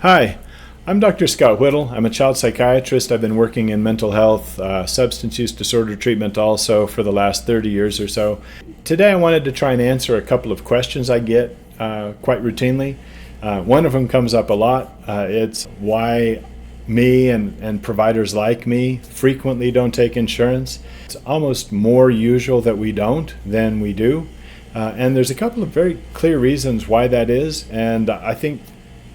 Hi, I'm Dr. Scott Whittle. I'm a child psychiatrist. I've been working in mental health, substance use disorder treatment also for the last 30 years or so. Today I wanted to try and answer a couple of questions I get quite routinely. One of them comes up a lot. It's why me and providers like me frequently don't take insurance. It's almost more usual that we don't than we do. And there's a couple of very clear reasons why that is, and I think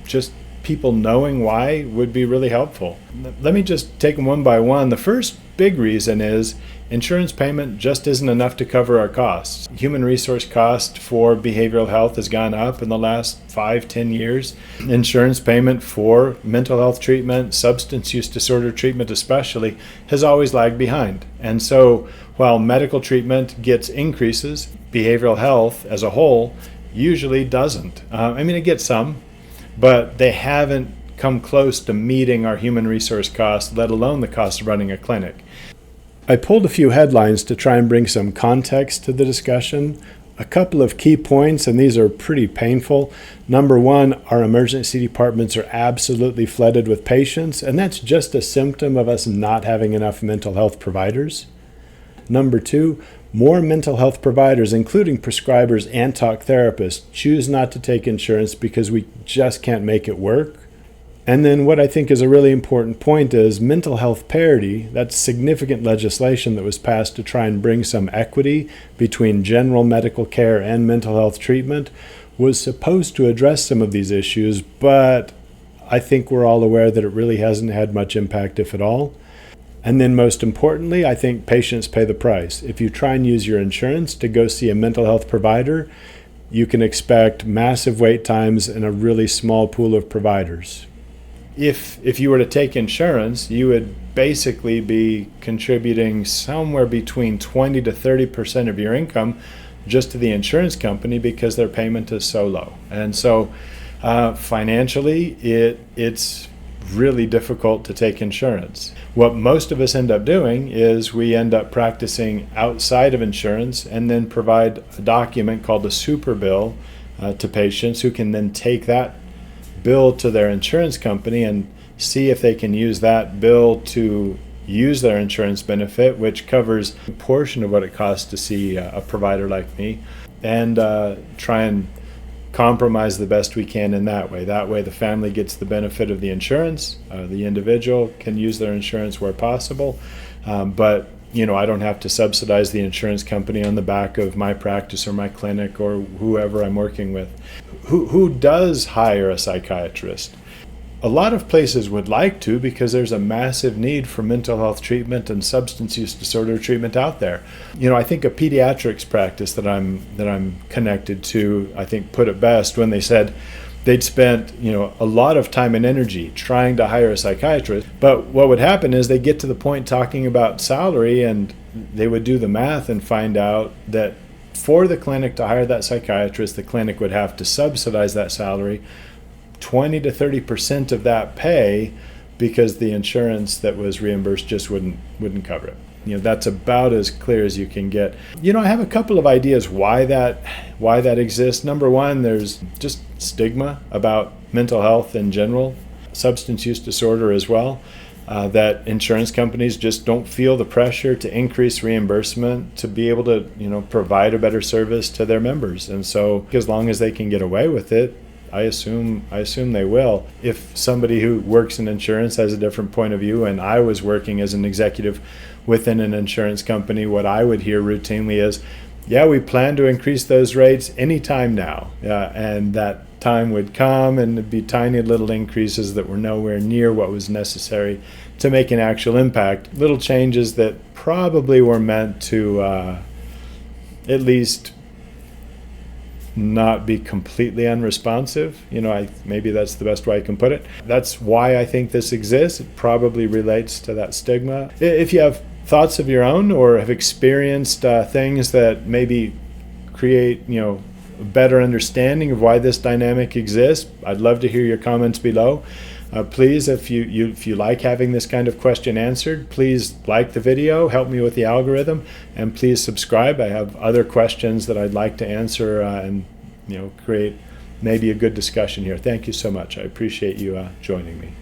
just people knowing why would be really helpful. Let me just take them one by one. The first big reason is insurance payment just isn't enough to cover our costs. Human resource cost for behavioral health has gone up in the last 5-10 years. Insurance payment for mental health treatment, substance use disorder treatment especially, has always lagged behind. And so while medical treatment gets increases, behavioral health as a whole usually doesn't. It gets some, but they haven't come close to meeting our human resource costs, let alone the cost of running a clinic. I pulled a few headlines to try and bring some context to the discussion. A couple of key points, and these are pretty painful. Number one, our emergency departments are absolutely flooded with patients, and that's just a symptom of us not having enough mental health providers. Number two, more mental health providers, including prescribers and talk therapists, choose not to take insurance because we just can't make it work. And then what I think is a really important point is mental health parity. That's significant legislation that was passed to try and bring some equity between general medical care and mental health treatment, was supposed to address some of these issues, but I think we're all aware that it really hasn't had much impact, if at all. And then most importantly, I think patients pay the price. If you try and use your insurance to go see a mental health provider, you can expect massive wait times and a really small pool of providers. If you were to take insurance, you would basically be contributing somewhere between 20 to 30% of your income just to the insurance company because their payment is so low. And so financially, it's really difficult to take insurance. What most of us end up doing is we end up practicing outside of insurance and then provide a document called a super bill to patients who can then take that bill to their insurance company and see if they can use that bill to use their insurance benefit, which covers a portion of what it costs to see a provider like me, and try and compromise the best we can in that way. That way the family gets the benefit of the insurance, the individual can use their insurance where possible, but I don't have to subsidize the insurance company on the back of my practice or my clinic or whoever I'm working with. Who does hire a psychiatrist? A lot of places would like to because there's a massive need for mental health treatment and substance use disorder treatment out there. I think a pediatrics practice that I'm connected to, I think put it best when they said they'd spent a lot of time and energy trying to hire a psychiatrist, but what would happen is they get to the point talking about salary and they would do the math and find out that for the clinic to hire that psychiatrist, the clinic would have to subsidize that salary 20 to 30% of that pay because the insurance that was reimbursed just wouldn't cover it. That's about as clear as you can get. I have a couple of ideas why that exists. Number one, there's just stigma about mental health in general, substance use disorder as well, that insurance companies just don't feel the pressure to increase reimbursement to be able to, provide a better service to their members. And so as long as they can get away with it, I assume they will. If somebody who works in insurance has a different point of view, and I was working as an executive within an insurance company, what I would hear routinely is, yeah, we plan to increase those rates anytime now. And that time would come and it'd be tiny little increases that were nowhere near what was necessary to make an actual impact. Little changes that probably were meant to at least not be completely unresponsive. Maybe that's the best way I can put it. That's why I think this exists. It probably relates to that stigma. If you have thoughts of your own or have experienced things that maybe create, a better understanding of why this dynamic exists, I'd love to hear your comments below. Please, if you like having this kind of question answered, please like the video, help me with the algorithm, and please subscribe. I have other questions that I'd like to answer and create maybe a good discussion here. Thank you so much. I appreciate you joining me.